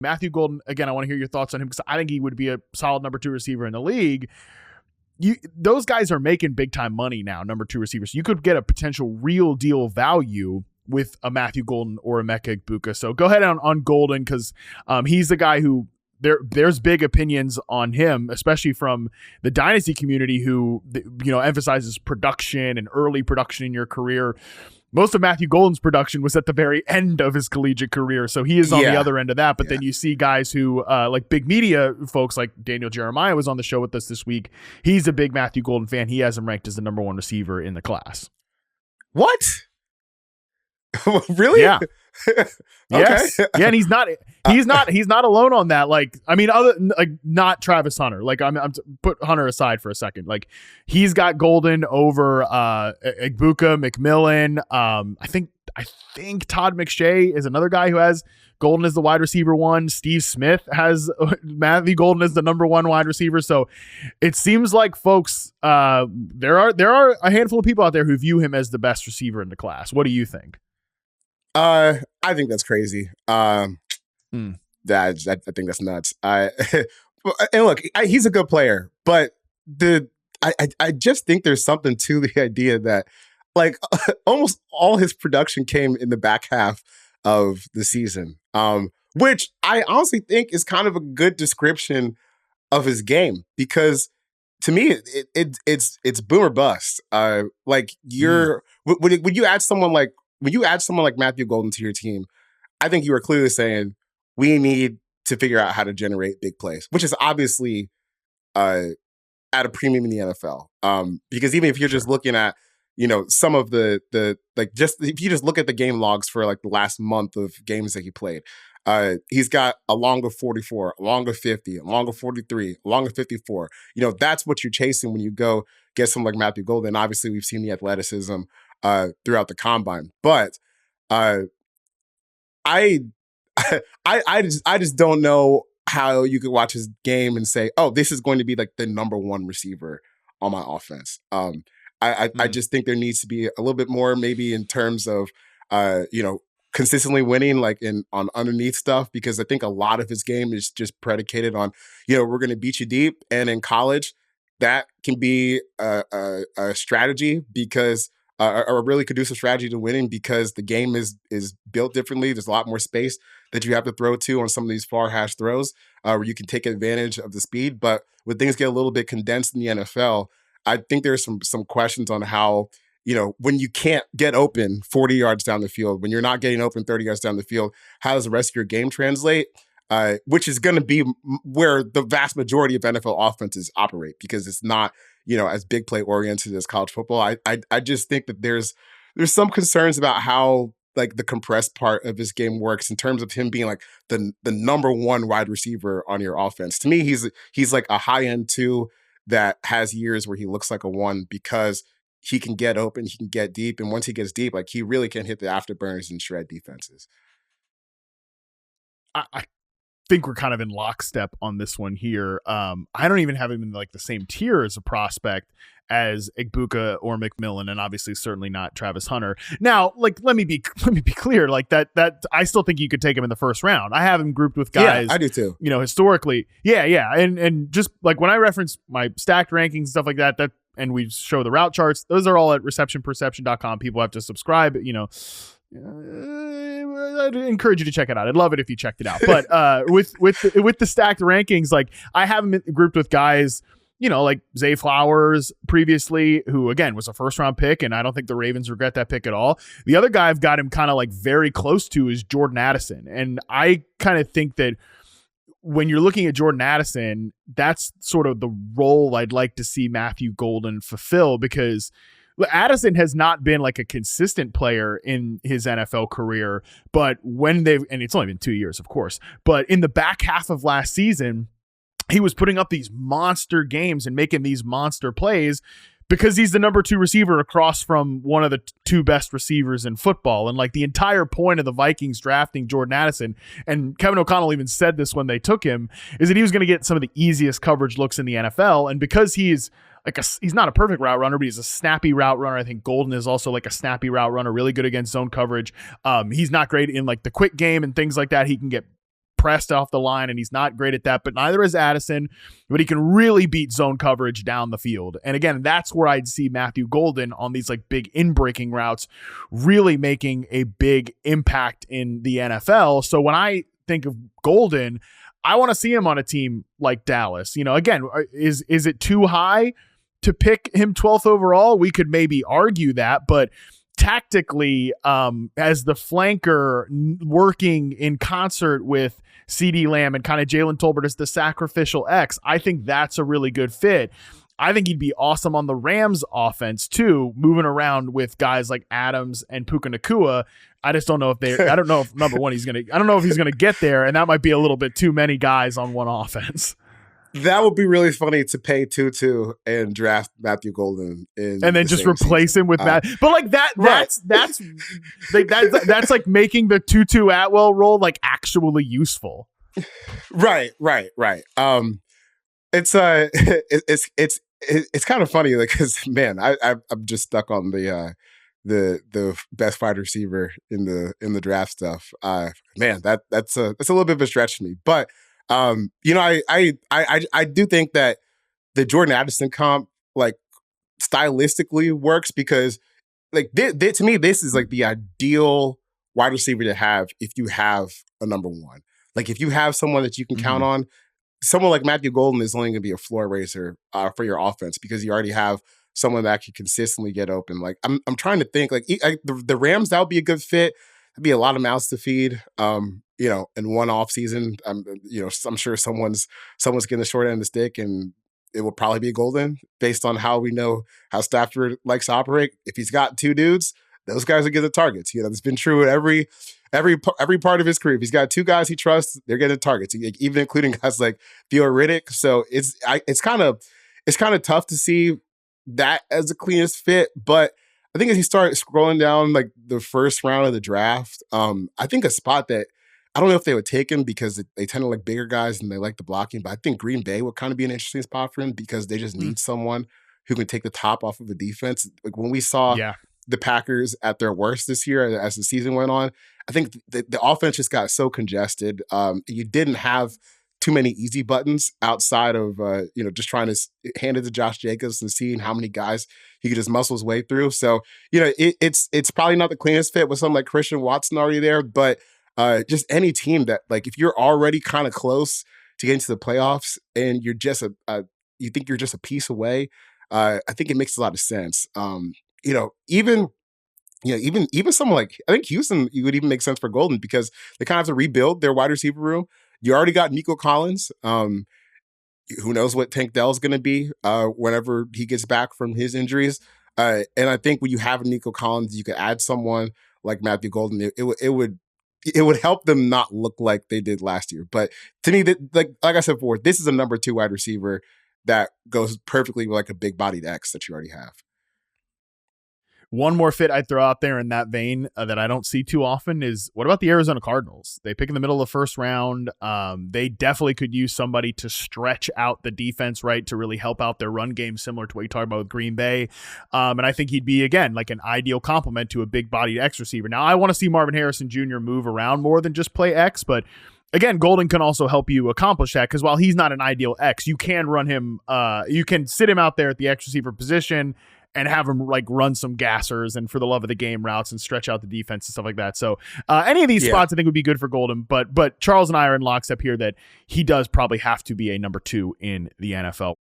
Matthew Golden, again, I want to hear your thoughts on him because I think he would be a solid number 2 receiver in the league. Those guys are making big time money now, number 2 receivers. You could get a potential real deal value with a Matthew Golden or a Emeka Egbuka. So go ahead on Golden because he's the guy who there's big opinions on him, especially from the dynasty community who emphasizes production and early production in your career. Most of Matthew Golden's production was at the very end of his collegiate career, so he is on the other end of that. But then you see guys who, like big media folks like Daniel Jeremiah was on the show with us this week. He's a big Matthew Golden fan. He has him ranked as the number 1 receiver in the class. What? Really? Yeah. Okay. Yes. Yeah, and he's not alone on that. Like, I mean, not Travis Hunter. Like, I'm put Hunter aside for a second. Like, he's got Golden over Egbuka, McMillan. I think Todd McShay is another guy who has Golden as the wide receiver 1. Steve Smith has Matthew Golden as the number 1 wide receiver. So it seems like folks, there are a handful of people out there who view him as the best receiver in the class. What do you think? I think that's crazy. I think that's nuts. And look, he's a good player, but I just think there's something to the idea that like almost all his production came in the back half of the season, which I honestly think is kind of a good description of his game because to me it's boom or bust. Like when you add someone like Matthew Golden to your team, I think you are clearly saying we need to figure out how to generate big plays, which is obviously at a premium in the NFL. Because even if you're just looking at, some of the if you just look at the game logs for like the last month of games that he played, he's got a long of 44, a long of 50, a long of 43, a long of 54. That's what you're chasing when you go get someone like Matthew Golden. Obviously, we've seen the athleticism throughout the combine, but I just don't know how you could watch his game and say, oh, this is going to be like the number 1 receiver on my offense. I just think there needs to be a little bit more maybe in terms of consistently winning like on underneath stuff, because I think a lot of his game is just predicated on, we're going to beat you deep. And in college, that can be a strategy because a really conducive strategy to winning because the game is built differently. There's a lot more space that you have to throw to on some of these far hash throws where you can take advantage of the speed. But when things get a little bit condensed in the NFL, I think there's some questions on how, when you can't get open 40 yards down the field, when you're not getting open 30 yards down the field, how does the rest of your game translate? Which is going to be where the vast majority of NFL offenses operate because it's not, as big play oriented as college football. I just think that there's some concerns about how like the compressed part of his game works in terms of him being like the number 1 wide receiver on your offense. To me, he's like a high end 2 that has years where he looks like a 1 because he can get open, he can get deep, and once he gets deep, like he really can hit the afterburners and shred defenses. I think we're kind of in lockstep on this one here. I don't even have him in like the same tier as a prospect as Egbuka or McMillan, and obviously certainly not Travis Hunter. Now, like let me be clear, like that I still think you could take him in the first round. I have him grouped with guys. Yeah, I do too. Historically, yeah, and just like when I reference my stacked rankings and stuff like that, and we show the route charts, those are all at receptionperception.com. People have to subscribe. I'd encourage you to check it out. I'd love it if you checked it out. But with the stacked rankings, like I have them grouped with guys, like Zay Flowers previously, who again was a first round pick, and I don't think the Ravens regret that pick at all. The other guy I've got him kind of like very close to is Jordan Addison, and I kind of think that when you're looking at Jordan Addison, that's sort of the role I'd like to see Matthew Golden fulfill, because Addison has not been like a consistent player in his NFL career, but and it's only been 2 years, of course, but in the back half of last season, he was putting up these monster games and making these monster plays because he's the number 2 receiver across from one of the 2 best receivers in football. And like the entire point of the Vikings drafting Jordan Addison, and Kevin O'Connell even said this when they took him, is that he was going to get some of the easiest coverage looks in the NFL. And because he's not a perfect route runner, but he's a snappy route runner. I think Golden is also like a snappy route runner, really good against zone coverage. He's not great in like the quick game and things like that. He can get pressed off the line, and he's not great at that, but neither is Addison, but he can really beat zone coverage down the field. And again, that's where I'd see Matthew Golden on these like big in-breaking routes really making a big impact in the NFL. So when I think of Golden, I want to see him on a team like Dallas. You know, again, is it too high to pick him 12th overall? We could maybe argue that, but tactically, as the flanker working in concert with CeeDee Lamb and kind of Jalen Tolbert as the sacrificial X, I think that's a really good fit. I think he'd be awesome on the Rams offense too, moving around with guys like Adams and Puka Nacua. I just don't know I don't know if number one, I don't know if he's going to get there. And that might be a little bit too many guys on one offense. That would be really funny to pay Tutu and draft Matthew Golden and then just replace him with Matt. But like that's like making the Tutu Atwell role like actually useful. Right. It's kind of funny, like, because man, I'm just stuck on the best wide receiver in the draft stuff. Man, that's a little bit of a stretch to me, but you know, I do think that the Jordan Addison comp like stylistically works because like to me this is like the ideal wide receiver to have if you have a number one. Like if you have someone that you can count on. Someone like Matthew Golden is only going to be a floor raiser for your offense because you already have someone that can consistently get open. Like I'm trying to think like the Rams, that would be a good fit. That'd be a lot of mouths to feed. You know, in one off season, you know, I'm sure someone's getting the short end of the stick, and it will probably be Golden based on how we know how Stafford likes to operate. If he's got two dudes, those guys will get the targets. You know, it's been true at every part of his career. If he's got two guys he trusts, they're getting targets, even including guys like Theo Riddick. So it's kind of tough to see that as the cleanest fit. But I think as you start scrolling down like the first round of the draft, I think a spot that I don't know if they would take him because they tend to like bigger guys and they like the blocking, but I think Green Bay would kind of be an interesting spot for him because they just need someone who can take the top off of the defense. Like when we saw the Packers at their worst this year as the season went on, I think the offense just got so congested. You didn't have too many easy buttons outside of you know, just trying to hand it to Josh Jacobs and seeing how many guys he could just muscle his way through. So, you know, it's probably not the cleanest fit with someone like Christian Watson already there, but just any team that like if you're already kind of close to getting to the playoffs and you're just you think you're just a piece away, I think it makes a lot of sense. You know, even someone like I think Houston would even make sense for Golden because they kind of have to rebuild their wide receiver room. You already got Nico Collins. Who knows what Tank Dell's going to be whenever he gets back from his injuries. And I think when you have Nico Collins, you could add someone like Matthew Golden. It would help them not look like they did last year. But to me, like I said before, this is a number 2 wide receiver that goes perfectly with like a big bodied X that you already have. One more fit I'd throw out there in that vein that I don't see too often is what about the Arizona Cardinals? They pick in the middle of the first round. They definitely could use somebody to stretch out the defense, right, to really help out their run game, similar to what you talked about with Green Bay. And I think he'd be, again, like an ideal complement to a big-bodied X receiver. Now, I want to see Marvin Harrison Jr. move around more than just play X, but again, Golden can also help you accomplish that because while he's not an ideal X, you can run him, you can sit him out there at the X receiver position and have him like run some gassers and for the love of the game routes and stretch out the defense and stuff like that. So any of these spots I think would be good for Golden, but Charles and I are in lockstep here that he does probably have to be a number 2 in the NFL.